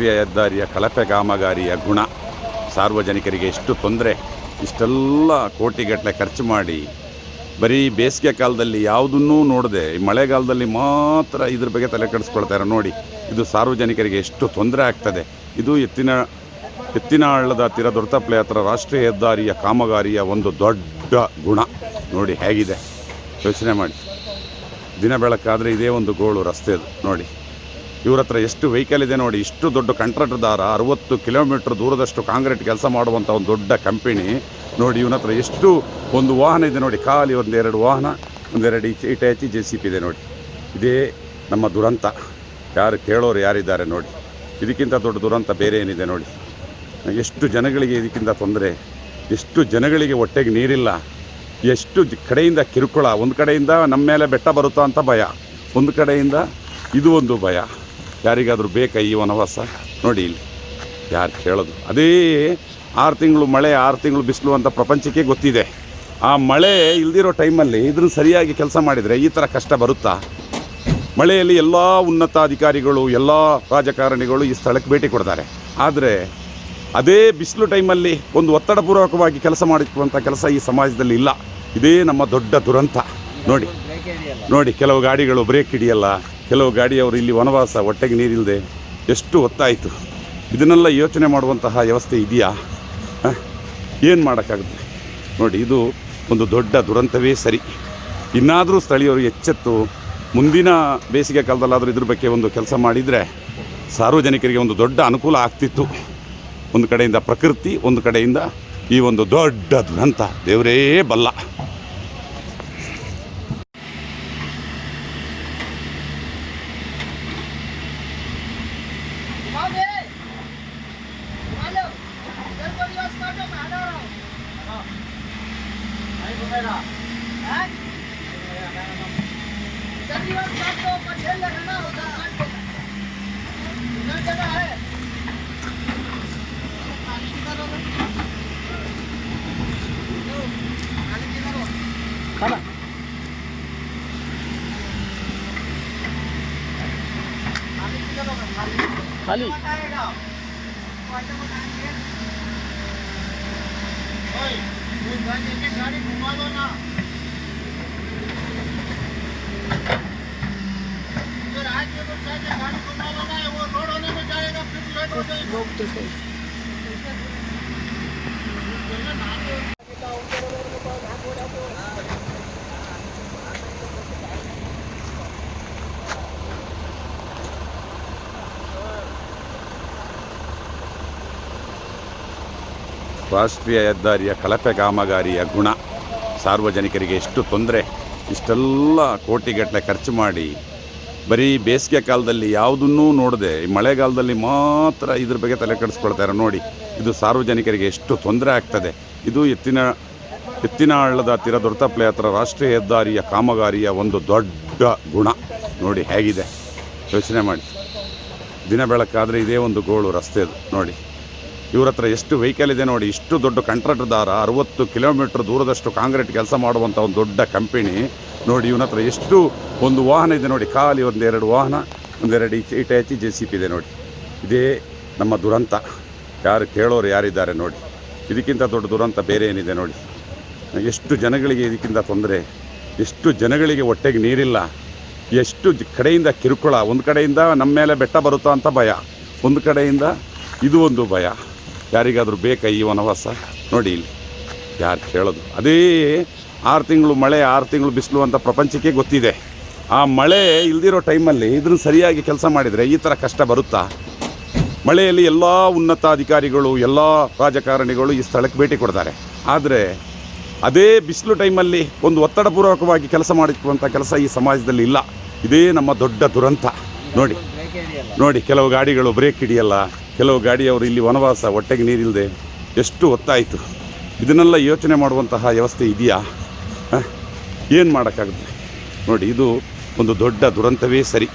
ರಾಷ್ಟ್ರೀಯ ಹೆದ್ದಾರಿಯ ಕಳಪೆ ಕಾಮಗಾರಿಯ ಗುಣ. ಸಾರ್ವಜನಿಕರಿಗೆ ಎಷ್ಟು ತೊಂದರೆ, ಇಷ್ಟೆಲ್ಲ ಕೋಟಿಗಟ್ಟಲೆ ಖರ್ಚು ಮಾಡಿ ಬರೀ ಬೇಸಿಗೆ ಕಾಲದಲ್ಲಿ ಯಾವುದನ್ನೂ ನೋಡದೆ ಮಳೆಗಾಲದಲ್ಲಿ ಮಾತ್ರ ಇದ್ರ ಬಗ್ಗೆ ತಲೆ ಕೆಡಿಸ್ಕೊಳ್ತಾರೆ. ನೋಡಿ, ಇದು ಸಾರ್ವಜನಿಕರಿಗೆ ಎಷ್ಟು ತೊಂದರೆ ಆಗ್ತದೆ. ಇದು ಎತ್ತಿನಹಳ್ಳದ ತೀರ ದೊಡ್ಡತಪ್ಪಲೆ ಹತ್ರ ರಾಷ್ಟ್ರೀಯ ಹೆದ್ದಾರಿಯ ಕಾಮಗಾರಿಯ ಒಂದು ದೊಡ್ಡ ಗುಣ. ನೋಡಿ ಹೇಗಿದೆ, ಯೋಚನೆ ಮಾಡಿ. ದಿನ ಬೆಳಕಾದರೆ ಇದೇ ಒಂದು ಗೋಳು ರಸ್ತೆದು. ನೋಡಿ ಇವ್ರ ಹತ್ರ ಎಷ್ಟು ವೆಹಿಕಲ್ ಇದೆ ನೋಡಿ. ಇಷ್ಟು ದೊಡ್ಡ ಕಾಂಟ್ರಾಕ್ಟರ್ದಾರ 60 ಕಿಲೋಮೀಟ್ರ್ ದೂರದಷ್ಟು ಕಾಂಕ್ರೀಟ್ ಕೆಲಸ ಮಾಡುವಂಥ ಒಂದು ದೊಡ್ಡ ಕಂಪನಿ ನೋಡಿ. ಇವನ ಹತ್ರ ಎಷ್ಟು ಒಂದು ವಾಹನ ಇದೆ ನೋಡಿ, ಖಾಲಿ ಒಂದೆರಡು ವಾಹನ, ಒಂದೆರಡು ಇಟಾಚಿ JCB ಇದೆ ನೋಡಿ. ಇದೇ ನಮ್ಮ ದುರಂತ. ಯಾರು ಕೇಳೋರು ಯಾರಿದ್ದಾರೆ ನೋಡಿ. ಇದಕ್ಕಿಂತ ದೊಡ್ಡ ದುರಂತ ಬೇರೆ ಏನಿದೆ ನೋಡಿ. ಎಷ್ಟು ಜನಗಳಿಗೆ ಇದಕ್ಕಿಂತ ತೊಂದರೆ, ಎಷ್ಟು ಜನಗಳಿಗೆ ಹೊಟ್ಟೆಗೆ ನೀರಿಲ್ಲ, ಎಷ್ಟು ಕಡೆಯಿಂದ ಕಿರುಕುಳ. ಒಂದು ಕಡೆಯಿಂದ ನಮ್ಮ ಮೇಲೆ ಬೆಟ್ಟ ಬರುತ್ತಾ ಅಂತ ಭಯ, ಒಂದು ಕಡೆಯಿಂದ ಇದು ಒಂದು ಭಯ. ಯಾರಿಗಾದರೂ ಬೇಕಾ ಈ ವನವಾಸ? ನೋಡಿ ಇಲ್ಲಿ ಯಾರು ಕೇಳೋದು. ಅದೇ 6 ತಿಂಗಳು ಮಳೆ 6 ತಿಂಗಳು ಬಿಸಿಲು ಅಂತ ಪ್ರಪಂಚಕ್ಕೆ ಗೊತ್ತಿದೆ. ಆ ಮಳೆ ಇಲ್ದಿರೋ ಟೈಮಲ್ಲಿ ಇದನ್ನು ಸರಿಯಾಗಿ ಕೆಲಸ ಮಾಡಿದರೆ ಈ ಥರ ಕಷ್ಟ ಬರುತ್ತಾ? ಮಳೆಯಲ್ಲಿ ಎಲ್ಲ ಉನ್ನತಾಧಿಕಾರಿಗಳು ಎಲ್ಲ ರಾಜಕಾರಣಿಗಳು ಈ ಸ್ಥಳಕ್ಕೆ ಭೇಟಿ ಕೊಡ್ತಾರೆ. ಆದರೆ ಅದೇ ಬಿಸಿಲು ಟೈಮಲ್ಲಿ ಒಂದು ಒತ್ತಡಪೂರ್ವಕವಾಗಿ ಕೆಲಸ ಮಾಡಿಸುವಂಥ ಕೆಲಸ ಈ ಸಮಾಜದಲ್ಲಿ ಇಲ್ಲ. ಇದೇ ನಮ್ಮ ದೊಡ್ಡ ದುರಂತ. ನೋಡಿ ಕೆಲವು ಗಾಡಿಗಳು ಬ್ರೇಕ್ ಹಿಡಿಯಲ್ಲ, ಕೆಲವು ಗಾಡಿಯವರು ಇಲ್ಲಿ ವನವಾಸ, ಹೊಟ್ಟೆಗೆ ನೀರಿಲ್ಲದೆ ಎಷ್ಟು ಹೊತ್ತಾಯಿತು. ಇದನ್ನೆಲ್ಲ ಯೋಚನೆ ಮಾಡುವಂತಹ ವ್ಯವಸ್ಥೆ ಇದೆಯಾ? ಏನು ಮಾಡೋಕ್ಕಾಗುತ್ತೆ ನೋಡಿ. ಇದು ಒಂದು ದೊಡ್ಡ ದುರಂತವೇ ಸರಿ. ಇನ್ನಾದರೂ ಸ್ಥಳೀಯರು ಎಚ್ಚೆತ್ತು ಮುಂದಿನ ಬೇಸಿಗೆ ಕಾಲದಲ್ಲಾದರೂ ಇದ್ರ ಬಗ್ಗೆ ಒಂದು ಕೆಲಸ ಮಾಡಿದರೆ ಸಾರ್ವಜನಿಕರಿಗೆ ಒಂದು ದೊಡ್ಡ ಅನುಕೂಲ ಆಗ್ತಿತ್ತು. ಒಂದು ಕಡೆಯಿಂದ ಪ್ರಕೃತಿ, ಒಂದು ಕಡೆಯಿಂದ ಈ ಒಂದು ದೊಡ್ಡ ದುರಂತ. ದೇವರೇ ಬಲ್ಲ. खाली गाड़ी घुमा दो ना। जो रात में तो गाड़ी घुमा दो ना, वो रोड होने में जाएगा, फिर लेट हो जाएगा। ರಾಷ್ಟ್ರೀಯ ಹೆದ್ದಾರಿಯ ಕಳಪೆ ಕಾಮಗಾರಿಯ ಗುಣ. ಸಾರ್ವಜನಿಕರಿಗೆ ಎಷ್ಟು ತೊಂದರೆ, ಇಷ್ಟೆಲ್ಲ ಕೋಟಿಗಟ್ಟಲೆ ಖರ್ಚು ಮಾಡಿ ಬರೀ ಬೇಸಿಗೆ ಕಾಲದಲ್ಲಿ ಯಾವುದನ್ನೂ ನೋಡದೆ ಮಳೆಗಾಲದಲ್ಲಿ ಮಾತ್ರ ಇದ್ರ ಬಗ್ಗೆ ತಲೆ ಕೆಡಿಸ್ಕೊಳ್ತಾರೆ. ನೋಡಿ, ಇದು ಸಾರ್ವಜನಿಕರಿಗೆ ಎಷ್ಟು ತೊಂದರೆ ಆಗ್ತದೆ. ಇದು ಎತ್ತಿನಹಳ್ಳದ ತೀರ ದೊಡ್ಡತಪ್ಪಲೆ ಹತ್ರ ರಾಷ್ಟ್ರೀಯ ಹೆದ್ದಾರಿಯ ಕಾಮಗಾರಿಯ ಒಂದು ದೊಡ್ಡ ಗುಣ. ನೋಡಿ ಹೇಗಿದೆ, ಯೋಚನೆ ಮಾಡಿ. ದಿನ ಬೆಳಕಾದರೆ ಇದೇ ಒಂದು ಗೋಳು ರಸ್ತೆದು. ನೋಡಿ ಇವ್ರ ಹತ್ರ ಎಷ್ಟು ವೆಹಿಕಲ್ ಇದೆ ನೋಡಿ. ಇಷ್ಟು ದೊಡ್ಡ ಕಾಂಟ್ರಾಕ್ಟರ್ದಾರ 60 ಕಿಲೋಮೀಟ್ರ್ ದೂರದಷ್ಟು ಕಾಂಕ್ರೀಟ್ ಕೆಲಸ ಮಾಡುವಂಥ ಒಂದು ದೊಡ್ಡ ಕಂಪನಿ ನೋಡಿ. ಇವನ ಹತ್ರ ಎಷ್ಟು ಒಂದು ವಾಹನ ಇದೆ ನೋಡಿ, ಖಾಲಿ ಒಂದೆರಡು ವಾಹನ, ಒಂದೆರಡು ಇಟಾಚಿ JCB ಇದೆ ನೋಡಿ. ಇದೇ ನಮ್ಮ ದುರಂತ. ಯಾರು ಕೇಳೋರು ಯಾರಿದ್ದಾರೆ ನೋಡಿ. ಇದಕ್ಕಿಂತ ದೊಡ್ಡ ದುರಂತ ಬೇರೆ ಏನಿದೆ ನೋಡಿ. ಎಷ್ಟು ಜನಗಳಿಗೆ ಇದಕ್ಕಿಂತ ತೊಂದರೆ, ಎಷ್ಟು ಜನಗಳಿಗೆ ಹೊಟ್ಟೆಗೆ ನೀರಿಲ್ಲ, ಎಷ್ಟು ಕಡೆಯಿಂದ ಕಿರುಕುಳ. ಒಂದು ಕಡೆಯಿಂದ ನಮ್ಮ ಮೇಲೆ ಬೆಟ್ಟ ಬರುತ್ತಾ ಅಂತ ಭಯ, ಒಂದು ಕಡೆಯಿಂದ ಇದು ಒಂದು ಭಯ. ಯಾರಿಗಾದರೂ ಬೇಕಾ ಈ ವನವಾಸ? ನೋಡಿ ಇಲ್ಲಿ ಯಾರು ಕೇಳೋದು. ಅದೇ 6 ತಿಂಗಳು ಮಳೆ 6 ತಿಂಗಳು ಬಿಸಿಲು ಅಂತ ಪ್ರಪಂಚಕ್ಕೆ ಗೊತ್ತಿದೆ. ಆ ಮಳೆ ಇಲ್ದಿರೋ ಟೈಮಲ್ಲಿ ಇದನ್ನು ಸರಿಯಾಗಿ ಕೆಲಸ ಮಾಡಿದರೆ ಈ ಥರ ಕಷ್ಟ ಬರುತ್ತಾ? ಮಳೆಯಲ್ಲಿ ಎಲ್ಲ ಉನ್ನತಾಧಿಕಾರಿಗಳು ಎಲ್ಲ ರಾಜಕಾರಣಿಗಳು ಈ ಸ್ಥಳಕ್ಕೆ ಭೇಟಿ ಕೊಡ್ತಾರೆ. ಆದರೆ ಅದೇ ಬಿಸಿಲು ಟೈಮಲ್ಲಿ ಒಂದು ಒತ್ತಡಪೂರ್ವಕವಾಗಿ ಕೆಲಸ ಮಾಡಿಸುವಂಥ ಕೆಲಸ ಈ ಸಮಾಜದಲ್ಲಿ ಇಲ್ಲ. ಇದೇ ನಮ್ಮ ದೊಡ್ಡ ದುರಂತ. ನೋಡಿ ಕೆಲವು ಗಾಡಿಗಳು ಬ್ರೇಕ್ ಹಿಡಿಯಲ್ಲ, ಕೆಲವು ಗಾಡಿಯವರು ಇಲ್ಲಿ ವನವಾಸ, ಹೊಟ್ಟೆಗೆ ನೀರಿಲ್ಲದೆ ಎಷ್ಟು ಹೊತ್ತಾಯಿತು. ಇದನ್ನೆಲ್ಲ ಯೋಚನೆ ಮಾಡುವಂತಹ ವ್ಯವಸ್ಥೆ ಇದೆಯಾ? ಏನು ಮಾಡೋಕ್ಕಾಗುತ್ತೆ ನೋಡಿ. ಇದು ಒಂದು ದೊಡ್ಡ ದುರಂತವೇ ಸರಿ.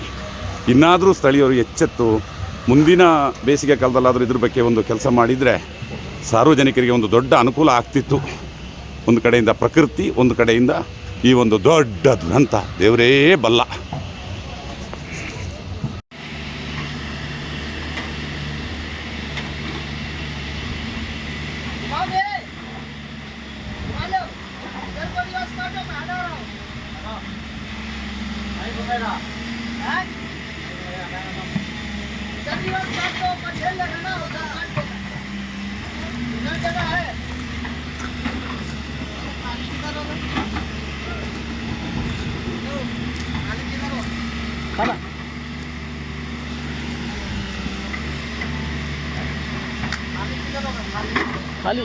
ಇನ್ನಾದರೂ ಸ್ಥಳೀಯರು ಎಚ್ಚೆತ್ತು ಮುಂದಿನ ಬೇಸಿಗೆ ಕಾಲದಲ್ಲಾದರೂ ಇದ್ರ ಬಗ್ಗೆ ಒಂದು ಕೆಲಸ ಮಾಡಿದರೆ ಸಾರ್ವಜನಿಕರಿಗೆ ಒಂದು ದೊಡ್ಡ ಅನುಕೂಲ ಆಗ್ತಿತ್ತು. ಒಂದು ಕಡೆಯಿಂದ ಪ್ರಕೃತಿ, ಒಂದು ಕಡೆಯಿಂದ ಈ ಒಂದು ದೊಡ್ಡ ದುರಂತ. ದೇವರೇ ಬಲ್ಲ. खाली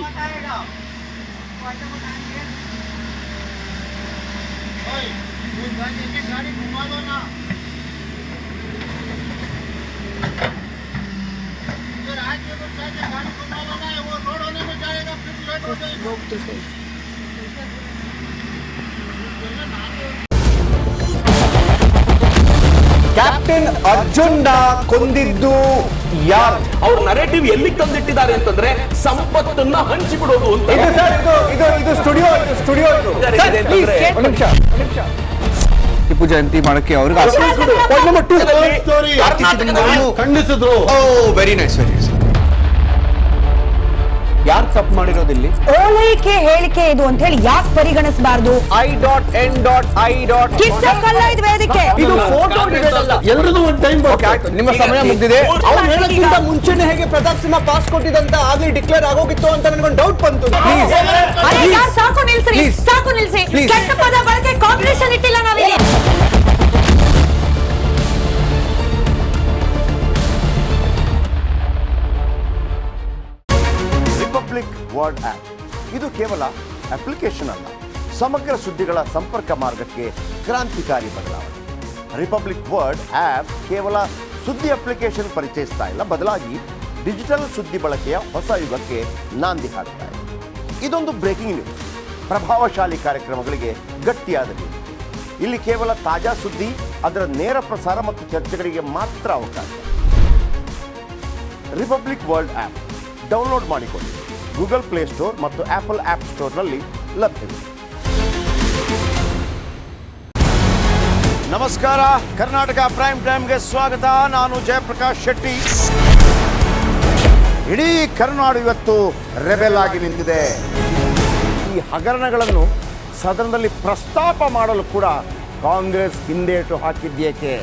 गाड़ी घुमा दो ना। आज गाड़ी घुमा दो ना, वो रोड होने में जाएगा, फिर लेट हो जाएगा। लोग तो सही ಕ್ಯಾಪ್ಟನ್ ಅರ್ಜುನ್ ಕೊಂದಿದ್ದು ಯಾರು? ಅವ್ರ ನರೇಟಿವ್ ಎಲ್ಲಿಗೆ ತಂದಿಟ್ಟಿದ್ದಾರೆ ಅಂತಂದ್ರೆ ಸಂಪತ್ತನ್ನ ಹಂಚಿಬಿಡೋದು ಅಂತ. ಇದು ಸರ್ ಇದು ಸ್ಟುಡಿಯೋ ಒಂದು ನಿಮಿಷ ಟಿಪ್ಪು ಜಯಂತಿ ಮಾಡಕ್ಕೆ ಅವ್ರಿಗೆ ಖಂಡಿಸಿದ್ರು. ವೆರಿ ನೈಸ್ ಯಾರು ತಪ್ಪು ಮಾಡಿರೋದಿಲ್ಲಿ? ಓಲೈಕೆ ಹೇಳಿಕೆ ಇದು ಅಂತ ಹೇಳಿ ಯಾಕೆ ಪರಿಗಣಿಸಬಾರದು? I.N.I. ಇದು ವೇದಿಕೆ. ಇದು ಫೋಟೋ ಎಲ್ರದ್ದು ಒಂದು ಟೈಮ್ ನಿಮ್ಮ ಸಮಯ ಮುಗಿದಿದೆ. ಅವ್ರು ಹೇಳೋಕ್ಕಿಂತ ಮುಂಚೆನೆ ಹೇಗೆ ಪ್ರತಾಪ್ ಸಿಂಹ ಪಾಸ್ ಕೊಟ್ಟಿದಂತ ಆಗ್ಲಿ ಡಿಕ್ಲೇರ್ ಆಗೋಗಿತ್ತು ಅಂತ ನನಗೊಂದು ಡೌಟ್ ಬಂತು. ಅರೆ ಯಾರ್ ಸಾಕು ನಿಲ್ಸ್ರಿ, Please. ಸಾಕು ನಿಲ್ಸಿ. Please. ಕೆಟ್ಟ ಪದ ಬಳಕೆ ಕಾಂಬಿನೇಷನ್ ಇಟ್ಟಿಲ್ಲ ನಾವಿಲ್ಲಿ. ರಿಪಬ್ಲಿಕ್ ವರ್ಡ್ ಆ್ಯಪ್ ಇದು ಕೇವಲ ಅಪ್ಲಿಕೇಶನ್ ಅಲ್ಲ, ಸಮಗ್ರ ಸುದ್ದಿಗಳ ಸಂಪರ್ಕ ಮಾರ್ಗಕ್ಕೆ ಕ್ರಾಂತಿಕಾರಿ ಬದಲಾವಣೆ. ರಿಪಬ್ಲಿಕ್ ವರ್ಡ್ ಆ್ಯಪ್ ಕೇವಲ ಸುದ್ದಿ ಅಪ್ಲಿಕೇಶನ್ ಪರಿಚಯಿಸ್ತಾ ಇಲ್ಲ, ಬದಲಾಗಿ ಡಿಜಿಟಲ್ ಸುದ್ದಿ ಬಳಕೆಯ ಹೊಸ ಯುಗಕ್ಕೆ ನಾಂದಿ ಹಾಡ್ತಾ ಇದೆ. ಇದೊಂದು ಬ್ರೇಕಿಂಗ್ ನ್ಯೂಸ್, ಪ್ರಭಾವಶಾಲಿ ಕಾರ್ಯಕ್ರಮಗಳಿಗೆ ಗಟ್ಟಿಯಾದ ನ್ಯೂಸ್. ಇಲ್ಲಿ ಕೇವಲ ತಾಜಾ ಸುದ್ದಿ, ಅದರ ನೇರ ಪ್ರಸಾರ ಮತ್ತು ಚರ್ಚೆಗಳಿಗೆ ಮಾತ್ರ ಅವಕಾಶ. ರಿಪಬ್ಲಿಕ್ ವರ್ಲ್ಡ್ ಆ್ಯಪ್ ಡೌನ್ಲೋಡ್ ಮಾಡಿಕೊಳ್ಳಿ. ಗೂಗಲ್ ಪ್ಲೇಸ್ಟೋರ್ ಮತ್ತು ಆಪಲ್ ಆ್ಯಪ್ ಸ್ಟೋರ್ನಲ್ಲಿ ಲಭ್ಯವಿದೆ. ನಮಸ್ಕಾರ, ಕರ್ನಾಟಕ ಪ್ರೈಮ್ ಟೈಮ್ಗೆ ಸ್ವಾಗತ. ನಾನು ಜಯಪ್ರಕಾಶ್ ಶೆಟ್ಟಿ. ಇಡೀ ಕರುನಾಡು ಇವತ್ತು ರೆಬೆಲ್ ಆಗಿ ನಿಂತಿದೆ. ಈ ಹಗರಣಗಳನ್ನು ಸದನದಲ್ಲಿ ಪ್ರಸ್ತಾಪ ಮಾಡಲು ಕೂಡ ಕಾಂಗ್ರೆಸ್ ಹಿಂದೇಟು ಹಾಕಿದ್ದೇಕೆ?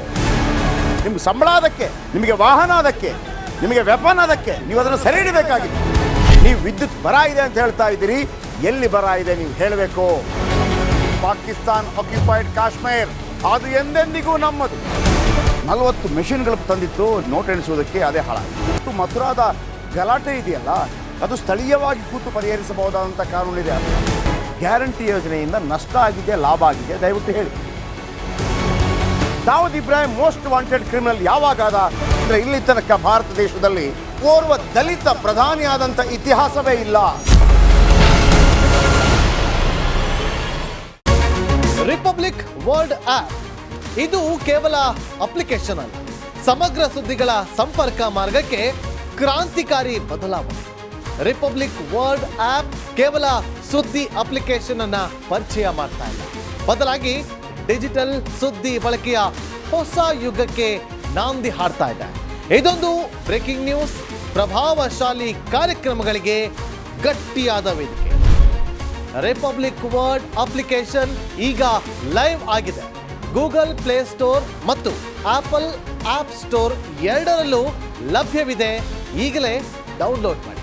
ನಿಮ್ಗೆ ಸಂಬಳ ಅದಕ್ಕೆ, ನಿಮಗೆ ವಾಹನ ಅದಕ್ಕೆ, ನಿಮಗೆ ವೆಪನ್ ಅದಕ್ಕೆ, ನೀವು ಅದನ್ನು ಸೆರೆ ಹಿಡಿಬೇಕಾಗಿತ್ತು. ನೀವು ವಿದ್ಯುತ್ ಬರ ಇದೆ ಅಂತ ಹೇಳ್ತಾ ಇದ್ದೀರಿ, ಎಲ್ಲಿ ಬರ ಇದೆ ನೀವು ಹೇಳಬೇಕು. ಪಾಕಿಸ್ತಾನ್ ಆಕ್ಯುಪೈಡ್ ಕಾಶ್ಮೀರ್ ಅದು ಎಂದೆಂದಿಗೂ ನಮ್ಮದು. 40 ಮೆಷಿನ್ಗಳು ತಂದಿತ್ತು ನೋಟ್ ಎಣಿಸುವುದಕ್ಕೆ, ಅದೇ ಹಾಳಾಯಿತು. ಮಥುರಾದ ಗಲಾಟೆ ಇದೆಯಲ್ಲ, ಅದು ಸ್ಥಳೀಯವಾಗಿ ಕೂತು ಪರಿಹರಿಸಬಹುದಾದಂಥ ಕಾನೂನಿದೆ. ಗ್ಯಾರಂಟಿ ಯೋಜನೆಯಿಂದ ನಷ್ಟ ಆಗಿದೆ, ಲಾಭ ಆಗಿದೆ, ದಯವಿಟ್ಟು ಹೇಳಿ. Dawood Ibrahim most wanted criminal ಯಾವಾಗಾದ ಅಂದರೆ ಇಲ್ಲಿ ತನಕ ಭಾರತ ದೇಶದಲ್ಲಿ ಓರ್ವ ದಲಿತ ಪ್ರಧಾನಿಯಾದಂಥ ಇತಿಹಾಸವೇ ಇಲ್ಲ. ರಿಪಬ್ಲಿಕ್ ವರ್ಲ್ಡ್ ಆಪ್ ಇದು ಕೇವಲ ಅಪ್ಲಿಕೇಶನ್ ಅಲ್ಲ, ಸಮಗ್ರ ಸುದ್ದಿಗಳ ಸಂಪರ್ಕ ಮಾರ್ಗಕ್ಕೆ ಕ್ರಾಂತಿಕಾರಿ ಬದಲಾವಣೆ. ರಿಪಬ್ಲಿಕ್ ವರ್ಲ್ಡ್ ಆಪ್ ಕೇವಲ ಸುದ್ದಿ ಅಪ್ಲಿಕೇಶನ್ ಅನ್ನ ಪರಿಚಯ ಮಾಡ್ತಾ ಇಲ್ಲ, ಬದಲಾಗಿ ಡಿಜಿಟಲ್ ಸುದ್ದಿ ಬಳಕೆಯ ಹೊಸ ಯುಗಕ್ಕೆ ನಾಂದಿ ಹಾಡ್ತಾ ಇದೆ. ಇದೊಂದು ಬ್ರೇಕಿಂಗ್ ನ್ಯೂಸ್, ಪ್ರಭಾವಶಾಲಿ ಕಾರ್ಯಕ್ರಮಗಳಿಗೆ ಗಟ್ಟಿಯಾದ ವೇದಿಕೆ. ರಿಪಬ್ಲಿಕ್ ವರ್ಲ್ಡ್ ಅಪ್ಲಿಕೇಶನ್ ಈಗ ಲೈವ್ ಆಗಿದೆ. ಗೂಗಲ್ ಪ್ಲೇಸ್ಟೋರ್ ಮತ್ತು ಆಪಲ್ ಆಪ್ ಸ್ಟೋರ್ ಎರಡರಲ್ಲೂ ಲಭ್ಯವಿದೆ. ಈಗಲೇ ಡೌನ್ಲೋಡ್ ಮಾಡಿ.